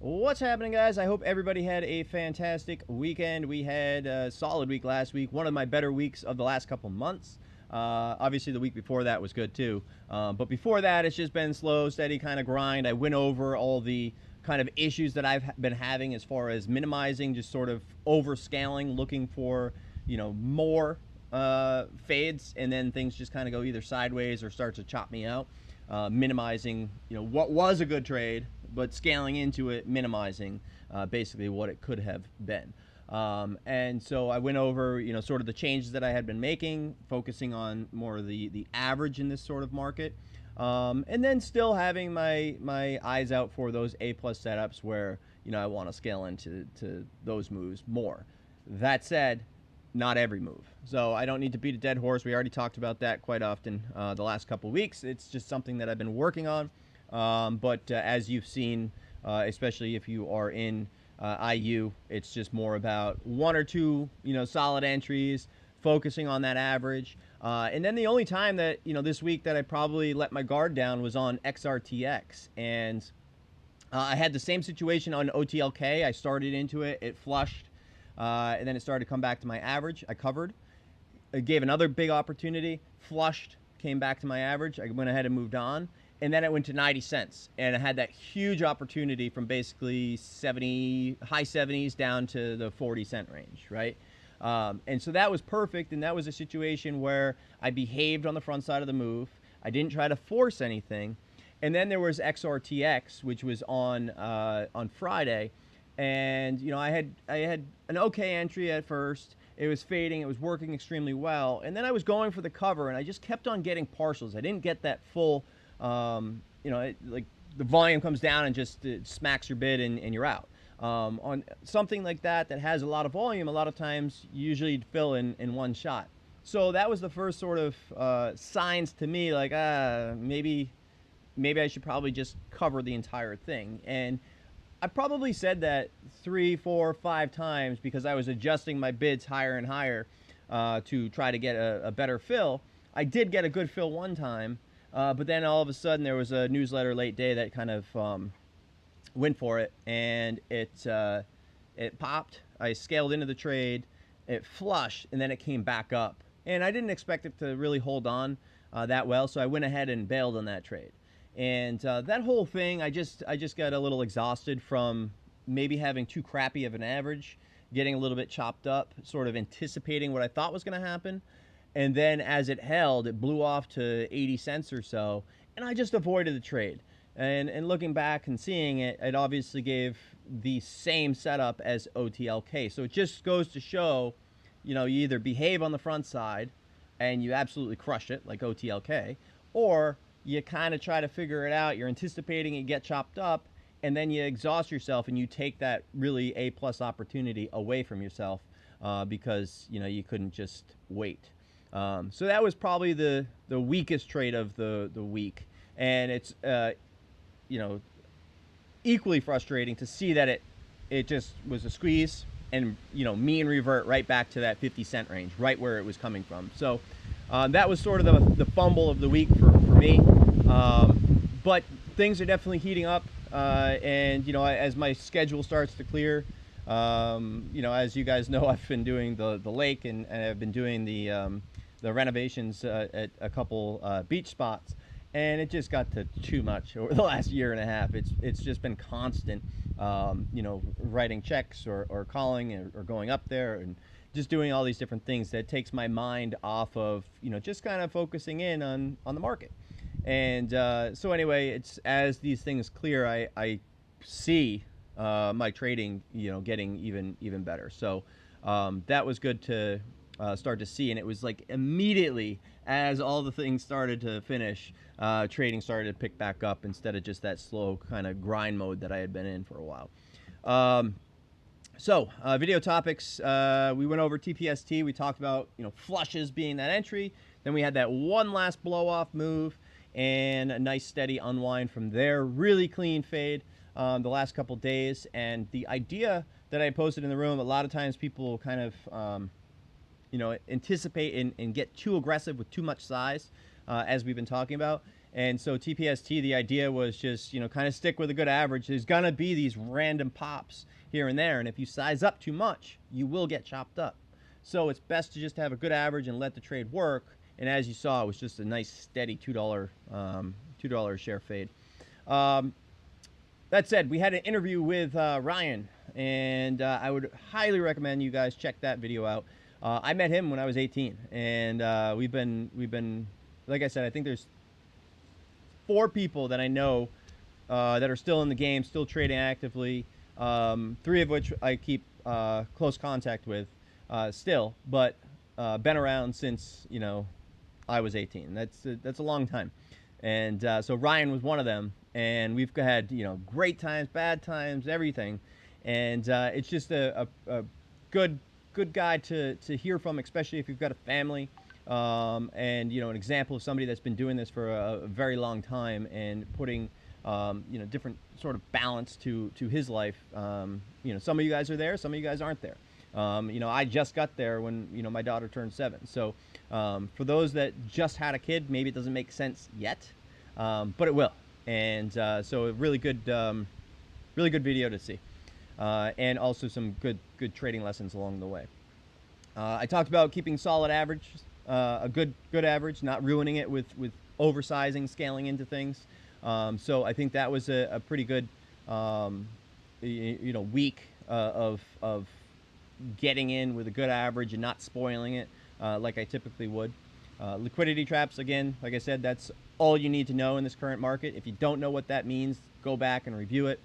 What's happening, guys? I hope everybody had a fantastic weekend. We had a solid week last week, one of my better weeks of the last couple months. Obviously, the week before that was good too. But before that, it's just been slow, steady kind of grind. I went over all the kind of issues that I've been having as far as minimizing, just sort of overscaling, looking for, more fades, and then things just kind of go either sideways or start to chop me out. Minimizing, what was a good trade, but scaling into it, minimizing basically what it could have been. And so I went over, sort of the changes that I had been making, focusing on more of the average in this sort of market. And then still having my eyes out for those A plus setups where, I want to scale into those moves more. That said, not every move. So I don't need to beat a dead horse. We already talked about that quite often the last couple of weeks. It's just something that I've been working on. But as you've seen, especially if you are in IU, it's just more about one or two, solid entries, focusing on that average. And then the only time that, this week that I probably let my guard down was on XRTX. And I had the same situation on OTLK. I started into it, it flushed, and then it started to come back to my average. I covered. It gave another big opportunity, flushed, came back to my average. I went ahead and moved on. And then it went to 90 cents. And I had that huge opportunity from basically high 70s down to the 40-cent range, right? And so that was perfect. And that was a situation where I behaved on the front side of the move. I didn't try to force anything. And then there was XRTX, which was on Friday. And I had an okay entry at first. It was fading. It was working extremely well. And then I was going for the cover, and I just kept on getting partials. I didn't get that full, like the volume comes down and just smacks your bid and you're out. On something like that has a lot of volume, a lot of times you usually fill in one shot. So that was the first sort of signs to me, like maybe I should probably just cover the entire thing. And I probably said that 3, 4, 5 times because I was adjusting my bids higher and higher to try to get a better fill. I did get a good fill one time, but then all of a sudden there was a newsletter late day that kind of went for it, and it popped. I scaled into the trade, it flushed, and then it came back up. And I didn't expect it to really hold on that well, so I went ahead and bailed on that trade. And that whole thing, I just got a little exhausted from maybe having too crappy of an average, getting a little bit chopped up, sort of anticipating what I thought was going to happen. And then as it held, it blew off to 80 cents or so, and I just avoided the trade. And looking back and seeing it, it obviously gave the same setup as OTLK. So it just goes to show, you either behave on the front side and you absolutely crush it like OTLK, or you kind of try to figure it out. You're anticipating it get chopped up, and then you exhaust yourself and you take that really A plus opportunity away from yourself because you couldn't just wait. So that was probably the weakest trade of the week, and it's equally frustrating to see that it just was a squeeze and mean revert right back to that 50-cent range, right where it was coming from. So that was sort of the fumble of the week for me. But things are definitely heating up, and as my schedule starts to clear, as you guys know, I've been doing the lake, and I've been doing the renovations at a couple beach spots, and it just got to too much over the last year and a half. It's just been constant, writing checks or calling or going up there and just doing all these different things that takes my mind off of just kind of focusing in on the market. And so anyway, it's as these things clear, I see my trading getting even better. So that was good to start to see, and it was like immediately as all the things started to finish, trading started to pick back up instead of just that slow kind of grind mode that I had been in for a while. So video topics, we went over TPST. We talked about flushes being that entry. Then we had that one last blow off move and a nice steady unwind from there. Really clean fade the last couple days. And the idea that I posted in the room, a lot of times people kind of anticipate and get too aggressive with too much size, as we've been talking about. And so TPST, the idea was just, kind of stick with a good average. There's going to be these random pops here and there. And if you size up too much, you will get chopped up. So it's best to just have a good average and let the trade work. And as you saw, it was just a nice steady $2 a share fade. That said, we had an interview with Ryan, and I would highly recommend you guys check that video out. I met him when I was 18, and we've been, like I said, I think there's 4 people that I know that are still in the game, still trading actively. 3 of which I keep close contact with still, but been around since I was 18. That's a long time, and so Ryan was one of them. And we've had great times, bad times, everything, and it's just a good guy to hear from, especially if you've got a family, and an example of somebody that's been doing this for a very long time and putting different sort of balance to his life. Some of you guys are there, some of you guys aren't there. I just got there when my daughter turned 7. So for those that just had a kid, maybe it doesn't make sense yet, but it will. And so a really good video to see, and also some good trading lessons along the way. I talked about keeping solid average, a good average, not ruining it with oversizing, scaling into things. So I think that was a pretty good week of getting in with a good average and not spoiling it like I typically would. Liquidity traps, again, like I said, that's all you need to know in this current market. If you don't know what that means, go back and review it.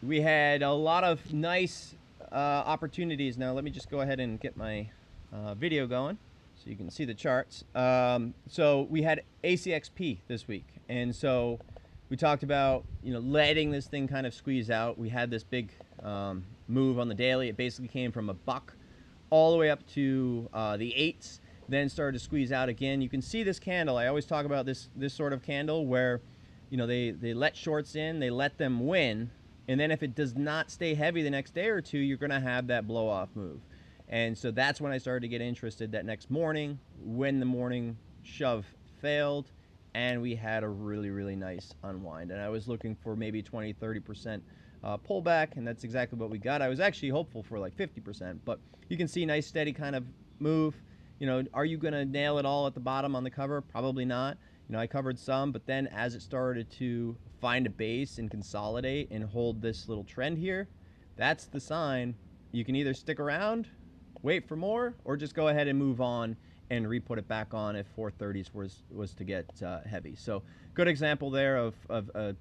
We had a lot of nice opportunities. Now let me just go ahead and get my video going so you can see the charts. So we had ACXP this week, and so we talked about letting this thing kind of squeeze out. We had this big move on the daily. It basically came from a buck all the way up to the 8s, then started to squeeze out again. You can see this candle. I always talk about this sort of candle where they let shorts in, they let them win, and then if it does not stay heavy the next day or two, you're going to have that blow off move. And so that's when I started to get interested that next morning, when the morning shove failed and we had a really nice unwind. And I was looking for maybe 20-30% pullback, and that's exactly what we got. I was actually hopeful for like 50%, but you can see nice steady kind of move. Are you going to nail it all at the bottom on the cover? Probably not. I covered some, but then as it started to find a base and consolidate and hold this little trend here, that's the sign. You can either stick around, wait for more, or just go ahead and move on and re-put it back on if 430s was to get heavy. So good example there of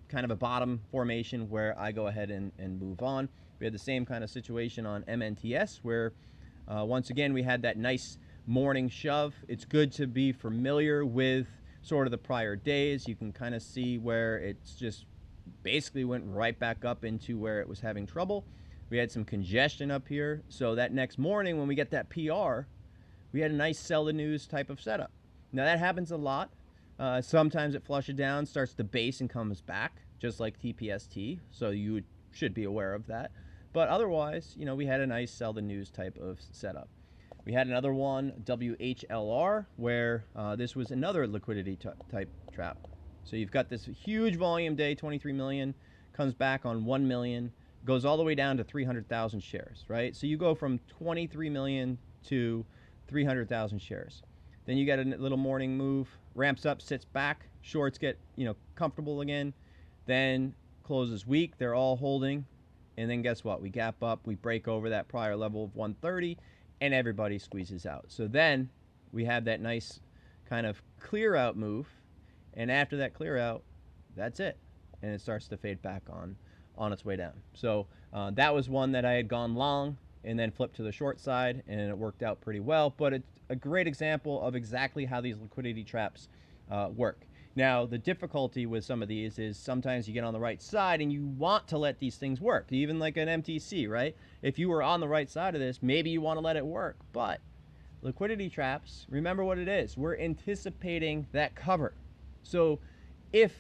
kind of a bottom formation where I go ahead and move on. We had the same kind of situation on MNTS where once again we had that nice morning shove. It's good to be familiar with sort of the prior days. You can kind of see where it's just basically went right back up into where it was having trouble. We had some congestion up here, so that next morning when we get that PR, we had a nice sell the news type of setup. Now that happens a lot. Sometimes it flushes down, starts to base and comes back, just like TPST, so you should be aware of that. But otherwise, we had a nice sell the news type of setup. We had another one, WHLR, where this was another liquidity type trap. So you've got this huge volume day, 23 million, comes back on 1 million, goes all the way down to 300,000 shares, right? So you go from 23 million to 300,000 shares. Then you get a little morning move, ramps up, sits back, shorts get, comfortable again, then closes weak, they're all holding, and then guess what? We gap up, we break over that prior level of 130, and everybody squeezes out. So then we have that nice kind of clear out move, and after that clear out, that's it, and it starts to fade back on its way down. So that was one that I had gone long and then flipped to the short side, and it worked out pretty well. But it's a great example of exactly how these liquidity traps work. Now, the difficulty with some of these is sometimes you get on the right side and you want to let these things work, even like an MTC, right? If you were on the right side of this, maybe you want to let it work. But liquidity traps, remember what it is. We're anticipating that cover. So if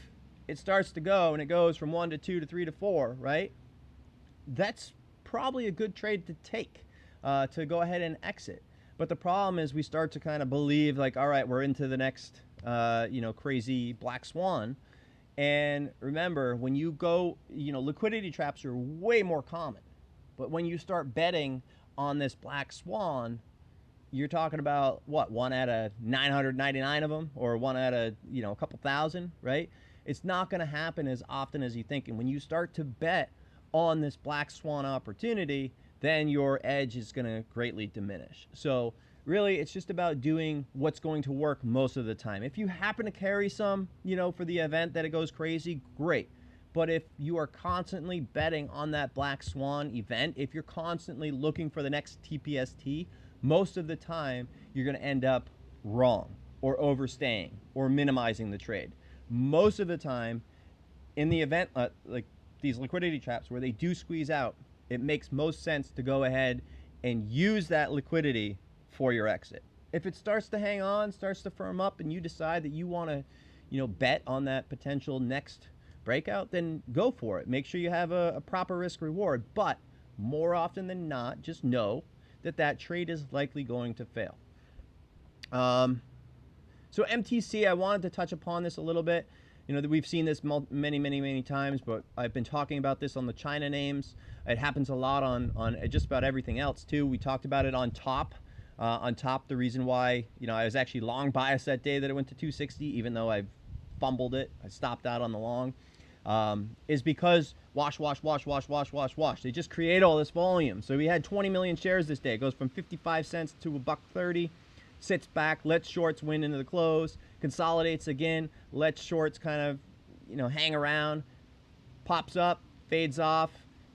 it starts to go and it goes from 1 to 2 to 3 to 4, right? That's probably a good trade to take, to go ahead and exit. But the problem is we start to kind of believe like, all right, we're into the next, crazy black swan. And remember, when you go, liquidity traps are way more common. But when you start betting on this black swan, you're talking about what, one out of 999 of them, or one out of, a couple thousand, right? It's not going to happen as often as you think. And when you start to bet on this black swan opportunity, then your edge is going to greatly diminish. So really, it's just about doing what's going to work most of the time. If you happen to carry some, for the event that it goes crazy, great. But if you are constantly betting on that black swan event, if you're constantly looking for the next TPST, most of the time you're going to end up wrong or overstaying or minimizing the trade. Most of the time in the event, like these liquidity traps where they do squeeze out, it makes most sense to go ahead and use that liquidity for your exit. If it starts to hang on, starts to firm up, and you decide that you want to, bet on that potential next breakout, then go for it. Make sure you have a proper risk reward. But more often than not, just know that that trade is likely going to fail. So MTC, I wanted to touch upon this a little bit. That we've seen this many times, but I've been talking about this on the China names. It happens a lot on just about everything else too. We talked about it on top. The reason why, I was actually long bias that day that it went to 260, even though I fumbled it. I stopped out on the long. Is because wash. They just create all this volume. So we had 20 million shares this day. It goes from 55 cents to $1.30, sits back, lets shorts win into the close, consolidates again, lets shorts kind of, hang around, pops up, fades off,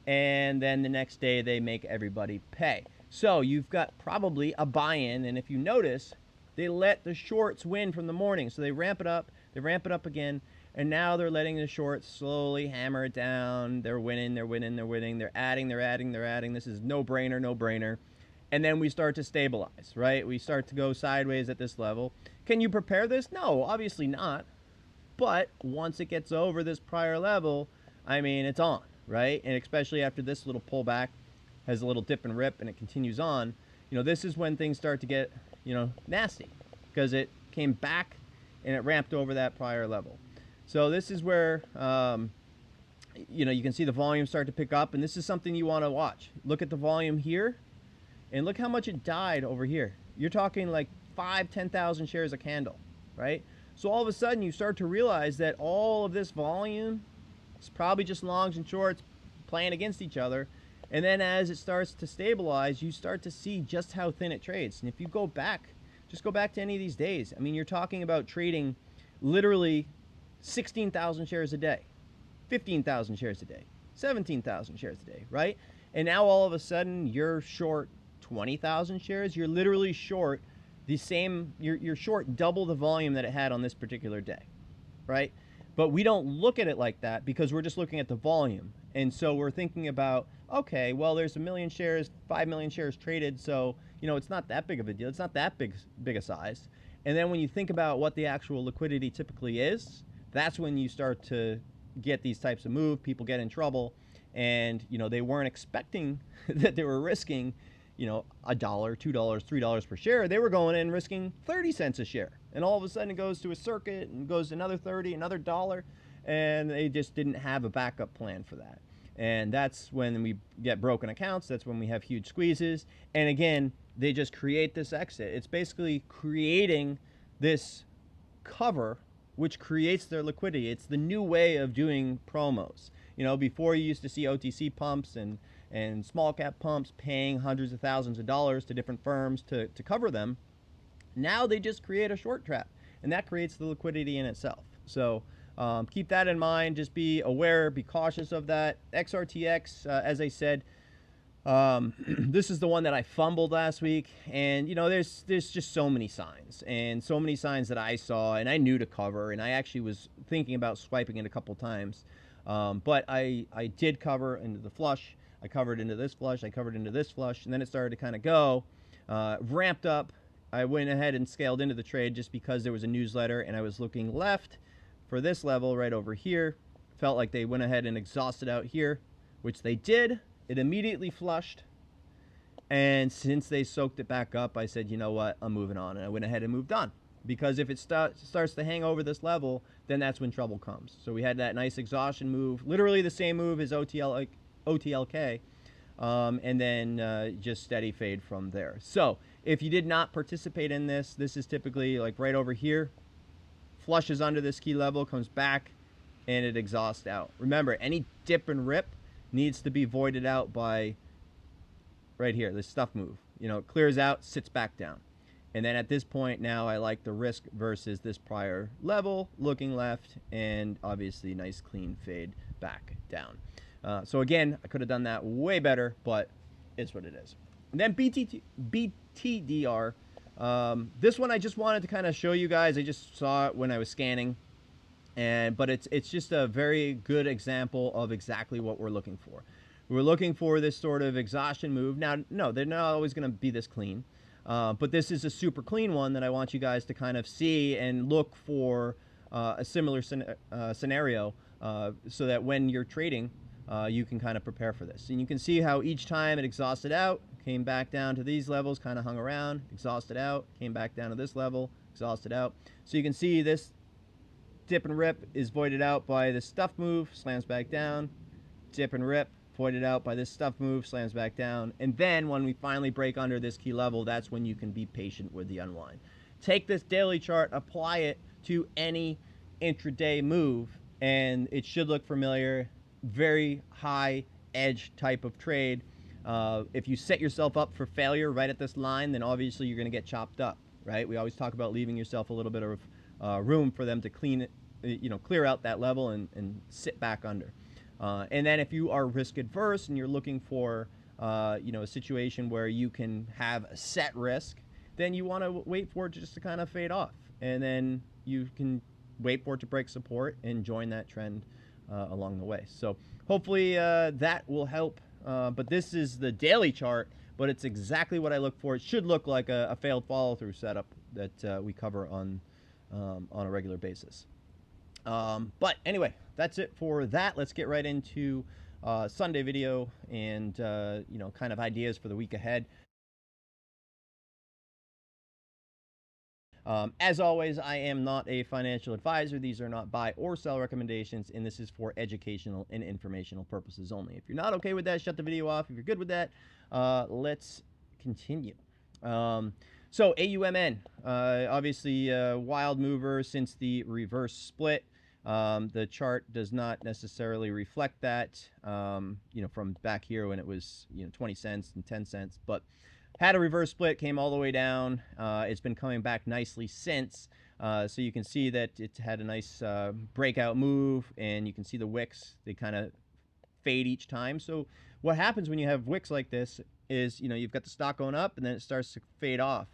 and then the next day they make everybody pay. So you've got probably a buy-in, and if you notice, they let the shorts win from the morning. So they ramp it up again, and now they're letting the shorts slowly hammer it down. They're winning. They're adding. This is no brainer. And then we start to stabilize, right? We start to go sideways at this level. Can you prepare this? No, obviously not. But once it gets over this prior level, it's on, right? And especially after this little pullback has a little dip and rip and it continues on, this is when things start to get, nasty, because it came back and it ramped over that prior level. So this is where, you can see the volume start to pick up, and this is something you want to watch. Look at the volume here, and look how much it died over here. You're talking like 10,000 shares a candle, right? So all of a sudden you start to realize that all of this volume is probably just longs and shorts playing against each other. And then as it starts to stabilize, you start to see just how thin it trades. And if you go back, just go back to any of these days. You're talking about trading literally 16,000 shares a day, 15,000 shares a day, 17,000 shares a day, right? And now all of a sudden you're short 20,000 shares. You're literally short the same, you're short double the volume that it had on this particular day, right? But we don't look at it like that because we're just looking at the volume. And so we're thinking about, okay, well, there's 1 million shares, 5 million shares traded, so, it's not that big of a deal. It's not that big a size. And then when you think about what the actual liquidity typically is, that's when you start to get these types of move. People get in trouble, and, they weren't expecting that they were risking, $1, $2, $3 per share. They were going in risking 30 cents a share. And all of a sudden it goes to a circuit and goes to another 30, another $1, and they just didn't have a backup plan for that. And that's when we get broken accounts. That's when we have huge squeezes. And again, they just create this exit. It's basically creating this cover, which creates their liquidity. It's the new way of doing promos. Before you used to see OTC pumps and small cap pumps paying hundreds of thousands of dollars to different firms to cover them. Now they just create a short trap, and that creates the liquidity in itself. So keep that in mind. Just be aware, be cautious of that. XRTX, as I said, this is the one that I fumbled last week, and there's just so many signs that I saw and I knew to cover, and I actually was thinking about swiping it a couple times, but I did cover into the flush. I covered into this flush, I covered into this flush, and then it started to kind of go, ramped up. I went ahead and scaled into the trade just because there was a newsletter, and I was looking left for this level right over here. Felt like they went ahead and exhausted out here, which they did. It immediately flushed, And since they soaked it back up, I said, you know what, I'm moving on. And I went ahead and moved on. Because if it starts to hang over this level, then that's when trouble comes. So we had that nice exhaustion move, literally the same move as OTLK, and then just steady fade from there. So if you did not participate in this, this is typically like right over here, flushes under this key level, comes back, and it exhausts out. Remember, any dip and rip needs to be voided out by right here, this stuff move. You know, it clears out, sits back down. And then at this point now I like the risk versus this prior level, looking left, and obviously nice clean fade back down. So again, I could have done that way better, but it's what it is. And then BTDR. This one I just wanted to kind of show you guys. I just saw it when I was scanning. But it's just a very good example of exactly what we're looking for. We're looking for this sort of exhaustion move. Now, no, they're not always going to be this clean. But this is a super clean one that I want you guys to kind of see and look for a similar scenario so that when you're trading, you can kind of prepare for this. And you can see how each time it exhausted out, came back down to these levels, kind of hung around, exhausted out, came back down to this level, exhausted out. So you can see this dip and rip is voided out by this stuff move, slams back down, dip and rip, voided out by this stuff move, slams back down. And then when we finally break under this key level, that's when you can be patient with the unwind. Take this daily chart, apply it to any intraday move, and it should look familiar. Very high edge type of trade. If you set yourself up for failure right at this line, then obviously you're going to get chopped up, right? We always talk about leaving yourself a little bit of room for them to clear out that level and sit back under. And then if you are risk adverse and you're looking for a situation where you can have a set risk, then you want to wait for it just to kind of fade off, and then you can wait for it to break support and join that trend along the way. So hopefully that will help. But this is the daily chart, but it's exactly what I look for. It should look like a failed follow-through setup that we cover on a regular basis. But anyway, that's it for that. Let's get right into Sunday video and kind of ideas for the week ahead. As always, I am not a financial advisor. These are not buy or sell recommendations, and this is for educational and informational purposes only. If you're not okay with that, shut the video off. If you're good with that, let's continue. So AUMN, obviously a wild mover since the reverse split. The chart does not necessarily reflect that, from back here when it was 20 cents and 10 cents, but had a reverse split, came all the way down. It's been coming back nicely since. So you can see that it had a nice breakout move, and you can see the wicks. They kind of fade each time. So what happens when you have wicks like this is, you've got the stock going up, and then it starts to fade off.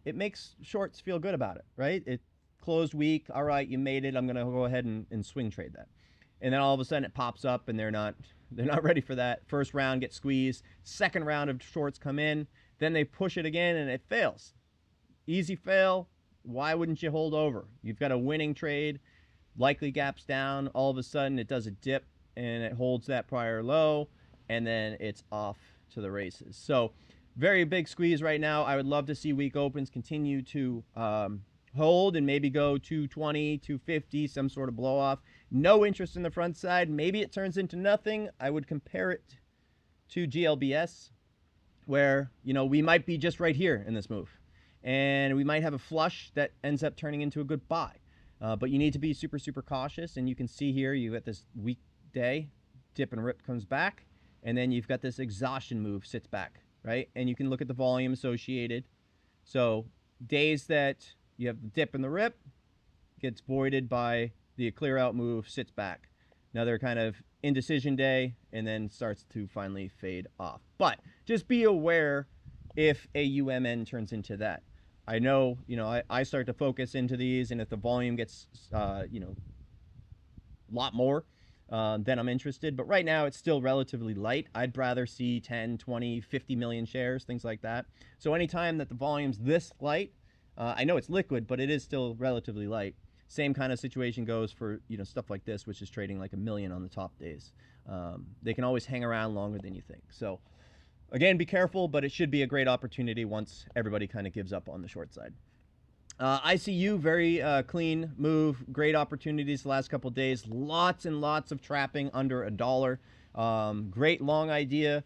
It makes shorts feel good about it, right? It closed weak. All right, you made it. I'm going to go ahead and swing trade that. And then all of a sudden it pops up, and they're not ready for that. First round gets squeezed. Second round of shorts come in. Then they push it again, and it fails. Easy fail. Why wouldn't you hold over? You've got a winning trade, likely gaps down. All of a sudden, it does a dip, and it holds that prior low, and then it's off to the races. So very big squeeze right now. I would love to see week opens continue to hold and maybe go 220, 250, some sort of blow off. No interest in the front side. Maybe it turns into nothing. I would compare it to GLBS, where we might be just right here in this move, and we might have a flush that ends up turning into a good buy, but you need to be super cautious. And you can see here you got this weekday dip and rip, comes back, and then you've got this exhaustion move, sits back, right? And you can look at the volume associated. So days that you have the dip and the rip, gets voided by the clear out move, sits back. Another kind of indecision day, and then starts to finally fade off. But just be aware if AUMN turns into that. I know, I start to focus into these, and if the volume gets, a lot more, then I'm interested. But right now, it's still relatively light. I'd rather see 10, 20, 50 million shares, things like that. So anytime that the volume's this light, I know it's liquid, but it is still relatively light. Same kind of situation goes for stuff like this, which is trading like 1 million on the top days. They can always hang around longer than you think. So again, be careful, but it should be a great opportunity once everybody kind of gives up on the short side. ICU, very clean move. Great opportunities the last couple of days. Lots and lots of trapping under $1. Great long idea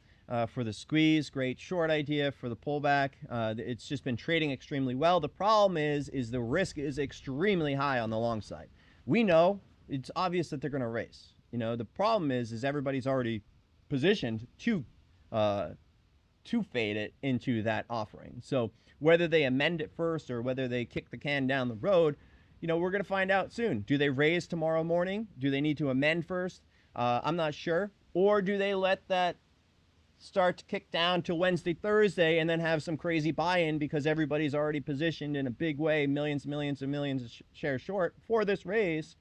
for the squeeze. Great short idea for the pullback. It's just been trading extremely well. The problem is the risk is extremely high on the long side. We know it's obvious that they're going to race. The problem is everybody's already positioned to fade it into that offering. So whether they amend it first or whether they kick the can down the road, we're going to find out soon. Do they raise tomorrow morning? Do they need to amend first? I'm not sure. Or do they let that start to kick down to Wednesday, Thursday, and then have some crazy buy-in because everybody's already positioned in a big way, millions of shares short for this raise,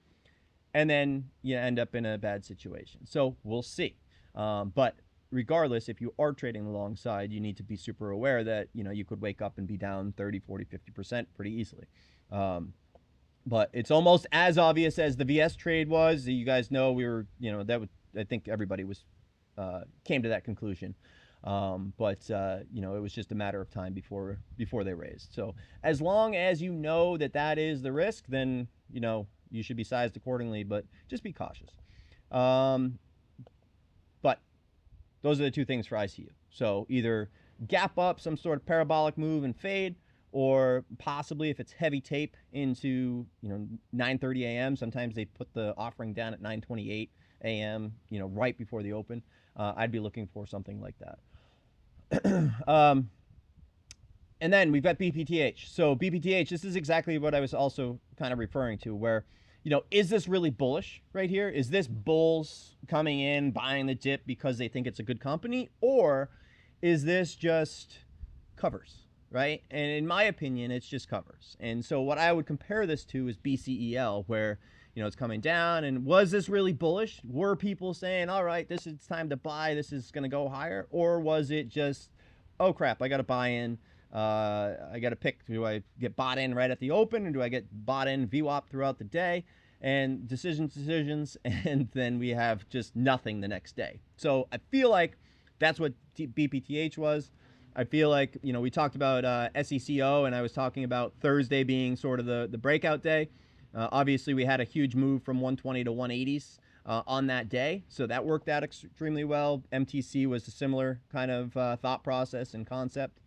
and then you end up in a bad situation. So we'll see. But regardless, if you are trading alongside, you need to be super aware that, you could wake up and be down 30, 40, 50% pretty easily. But it's almost as obvious as the VS trade was. You guys know we were, I think everybody came to that conclusion. But it was just a matter of time before they raised. So as long as you know that is the risk, then, you should be sized accordingly, but just be cautious. But those are the two things for ICU. So either gap up, some sort of parabolic move and fade, or possibly if it's heavy tape into 9:30 a.m. Sometimes they put the offering down at 9:28 a.m. Right before the open. I'd be looking for something like that. And then we've got BPTH. So BPTH, this is exactly what I was also kind of referring to, where is this really bullish right here? Is this bulls coming in, buying the dip because they think it's a good company? Or is this just covers, right? And in my opinion, it's just covers. And so what I would compare this to is BCEL, where, it's coming down. And was this really bullish? Were people saying, all right, this is time to buy, this is going to go higher? Or was it just, oh crap, I got to buy in. I got to pick, do I get bought in right at the open, or do I get bought in VWAP throughout the day? And decisions, and then we have just nothing the next day. So I feel like that's what BPTH was. I feel like, we talked about SECO, and I was talking about Thursday being sort of the breakout day. Obviously, we had a huge move from 120 to 180s on that day, so that worked out extremely well. MTC was a similar kind of thought process and concept.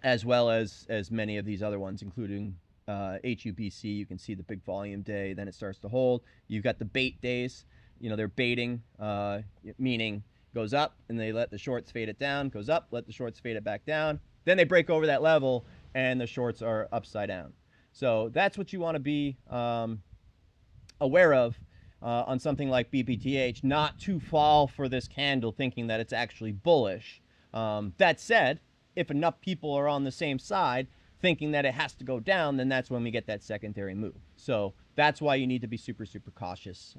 As well as many of these other ones, including HUBC. You can see the big volume day, then it starts to hold. You've got the bait days. They're baiting, meaning goes up and they let the shorts fade it down, goes up, let the shorts fade it back down. Then they break over that level and the shorts are upside down. So that's what you want to be aware of on something like BPTH, not to fall for this candle thinking that it's actually bullish. That said, if enough people are on the same side thinking that it has to go down, then that's when we get that secondary move. So that's why you need to be super, super cautious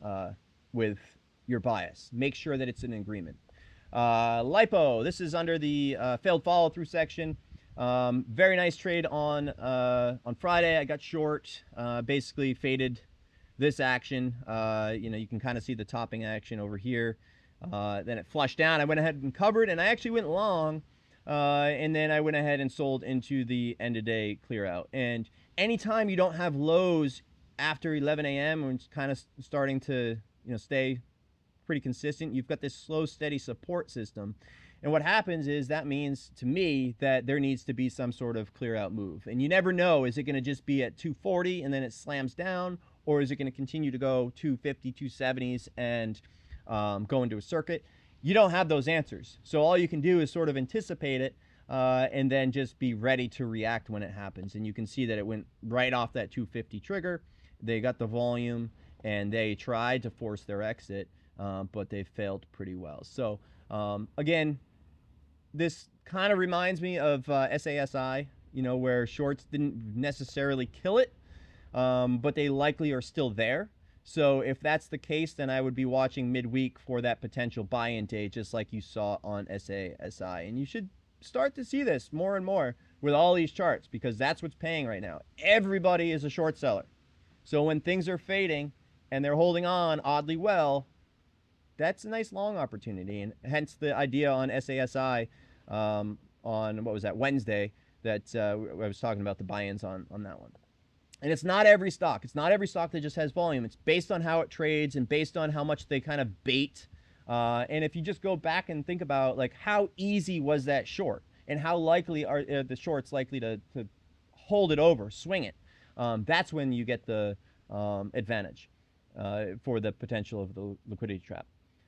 with your bias. Make sure that it's an agreement. LiPo, this is under the failed follow through section. Very nice trade on Friday. I got short, basically faded this action. You can kind of see the topping action over here. Then it flushed down. I went ahead and covered, and I actually went long. And then I went ahead and sold into the end of day clear out. And anytime you don't have lows after 11 a.m. when it's kind of starting to stay pretty consistent, you've got this slow, steady support system. And what happens is that means to me that there needs to be some sort of clear out move. And you never know, is it going to just be at 240 and then it slams down, or is it going to continue to go 250, 270s and go into a circuit? You don't have those answers. So all you can do is sort of anticipate it and then just be ready to react when it happens. And you can see that it went right off that 250 trigger. They got the volume and they tried to force their exit, but they failed pretty well. So again, this kind of reminds me of SASI, where shorts didn't necessarily kill it, but they likely are still there. So if that's the case, then I would be watching midweek for that potential buy-in day, just like you saw on SASI. And you should start to see this more and more with all these charts, because that's what's paying right now. Everybody is a short seller. So when things are fading and they're holding on oddly well, that's a nice long opportunity, and hence the idea on SASI on what was that, Wednesday, that I was talking about the buy-ins on that one. And it's not every stock. It's not every stock that just has volume. It's based on how it trades and based on how much they kind of bait. And if you just go back and think about like how easy was that short and how likely are the shorts likely to hold it over, swing it, that's when you get the advantage for the potential of the liquidity trap.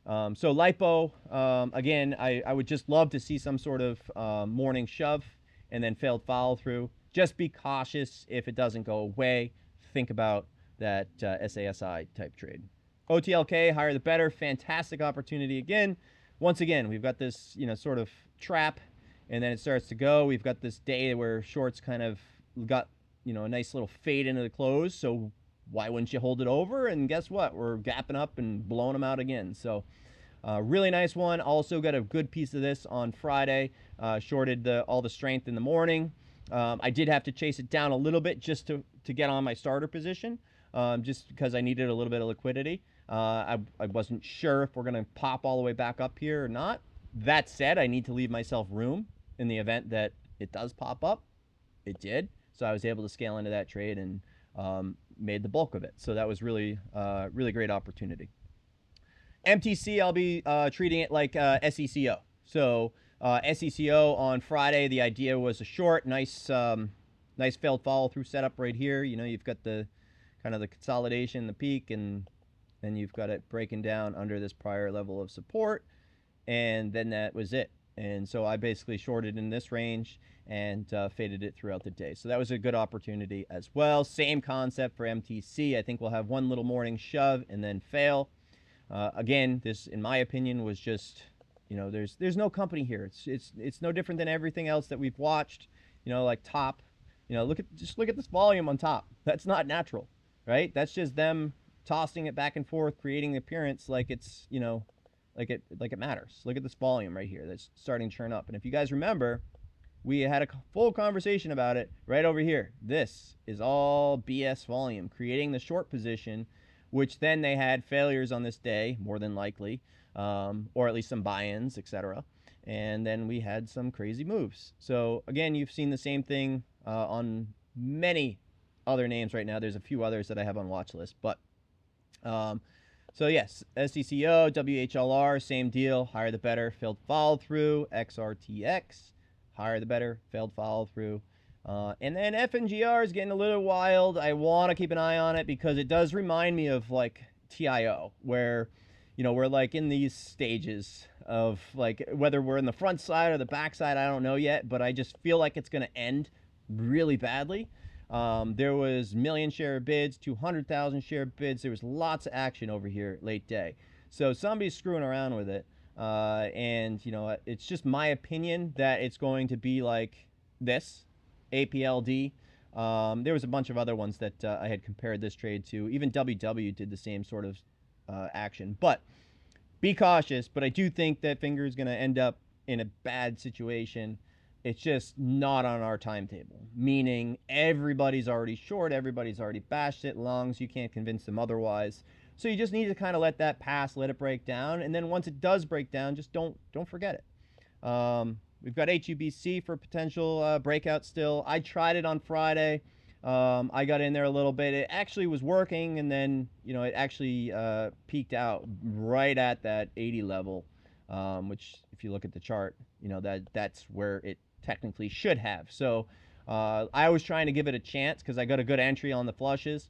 So LiPo, again, I would just love to see some sort of morning shove and then failed follow through. Just be cautious if it doesn't go away. Think about that SASI type trade. OTLK, higher the better. Fantastic opportunity again. Once again, we've got this, sort of trap, and then it starts to go. We've got this day where shorts kind of got, a nice little fade into the close. So why wouldn't you hold it over? And guess what? We're gapping up and blowing them out again. So really nice one. Also got a good piece of this on Friday. Shorted all the strength in the morning. I did have to chase it down a little bit just to get on my starter position, just because I needed a little bit of liquidity. I wasn't sure if we're going to pop all the way back up here or not. That said, I need to leave myself room in the event that it does pop up. It did. So I was able to scale into that trade and made the bulk of it. So that was really, really great opportunity. MTC, I'll be treating it like SECO. So SECO on Friday, the idea was a short, nice failed follow through setup right here. You've got the kind of the consolidation, the peak, and then you've got it breaking down under this prior level of support, and then that was it. And so I basically shorted in this range and faded it throughout the day. So that was a good opportunity as well. Same concept for MTC. I think we'll have one little morning shove and then fail. Again, this, in my opinion, was just, there's no company here. It's no different than everything else that we've watched. Like Top. Look at this volume on Top. That's not natural, right? That's just them tossing it back and forth, creating the appearance like it's, like it matters. Look at this volume right here that's starting to churn up. And if you guys remember, we had a full conversation about it right over here. This is all BS volume, creating the short position, which then they had failures on this day, more than likely, or at least some buy-ins, etc. And then we had some crazy moves. So again, you've seen the same thing on many other names right now. There's a few others that I have on watch list, but so yes, SECO, WHLR, same deal. Higher the better, failed follow through. XRTX, higher the better, failed follow through. And then FNGR is getting a little wild. I want to keep an eye on it because it does remind me of like TIO, where, we're like in these stages of like, whether we're in the front side or the back side, I don't know yet, but I just feel like it's going to end really badly. There was million share bids, 200,000 share bids. There was lots of action over here late day. So somebody's screwing around with it. And, it's just my opinion that it's going to be like this. APLD. There was a bunch of other ones that I had compared this trade to. Even WW did the same sort of action. But be cautious. But I do think that Finger is going to end up in a bad situation. It's just not on our timetable, meaning everybody's already short, everybody's already bashed it, longs, you can't convince them otherwise. So you just need to kind of let that pass, let it break down, and then once it does break down, just don't forget it. We've got HUBC for potential breakout still. I tried it on Friday. I got in there a little bit. It actually was working, and then it actually peaked out right at that 80 level, which if you look at the chart, that's where it technically should have. So I was trying to give it a chance because I got a good entry on the flushes.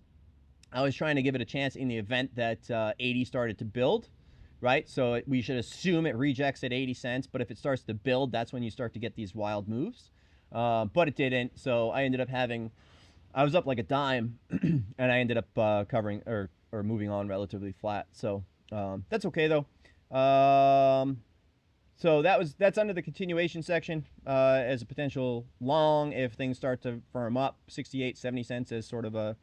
I was trying to give it a chance in the event that 80 started to build, right? So we should assume it rejects at 80 cents, but if it starts to build, that's when you start to get these wild moves. But it didn't, so I ended up I was up like a dime, and I ended up covering or moving on relatively flat. So that's okay though. So that's under the continuation section as a potential long if things start to firm up. 68, 70 cents as sort of a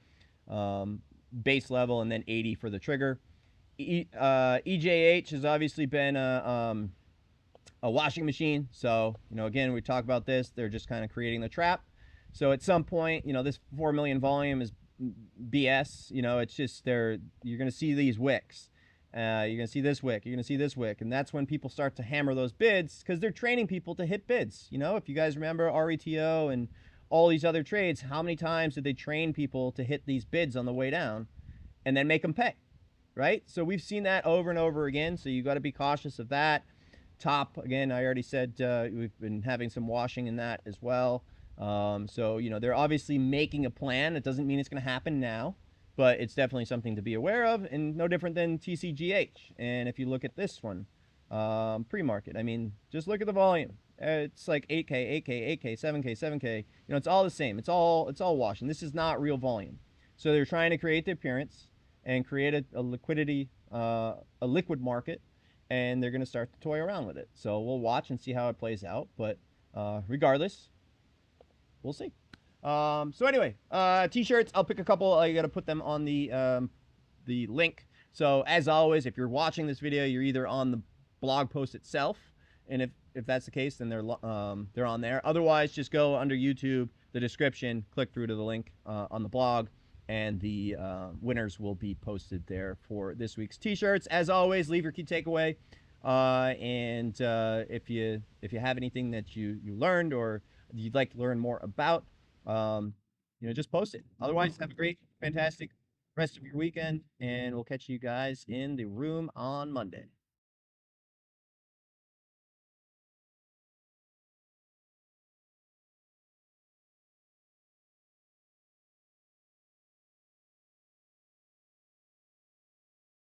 base level, and then 80 for the trigger. EJH has obviously been a washing machine. So, again, we talk about this. They're just kind of creating the trap. So at some point, this 4 million volume is BS. It's just you're going to see these wicks. You're gonna see this wick. You're gonna see this wick, and that's when people start to hammer those bids because they're training people to hit bids. You know, if you guys remember RETO and all these other trades, how many times did they train people to hit these bids on the way down and then make them pay? Right? So we've seen that over and over again. So you got to be cautious of that. Top, again, I already said we've been having some washing in that as well. So, you know, they're obviously making a plan. It doesn't mean it's going to happen now, but it's definitely something to be aware of, and no different than TCGH. And if you look at this one, pre-market, I mean, just look at the volume. It's like 8K, 8K, 8K, 7K, 7K. You know, it's all the same. It's all washing. This is not real volume. So they're trying to create the appearance and create a liquidity, a liquid market, and they're going to start to toy around with it. So we'll watch and see how it plays out. But regardless, we'll see. So anyway, t-shirts. I'll pick a couple. You got to put them on the link. So as always, if you're watching this video, you're either on the blog post itself, and if that's the case, then they're on there. Otherwise, just go under YouTube, the description, click through to the link on the blog, and the winners will be posted there for this week's t-shirts. As always, leave your key takeaway, and if you have anything that you learned or you'd like to learn more about, you know, just post it. Otherwise, have a great, fantastic rest of your weekend, and we'll catch you guys in the room on Monday.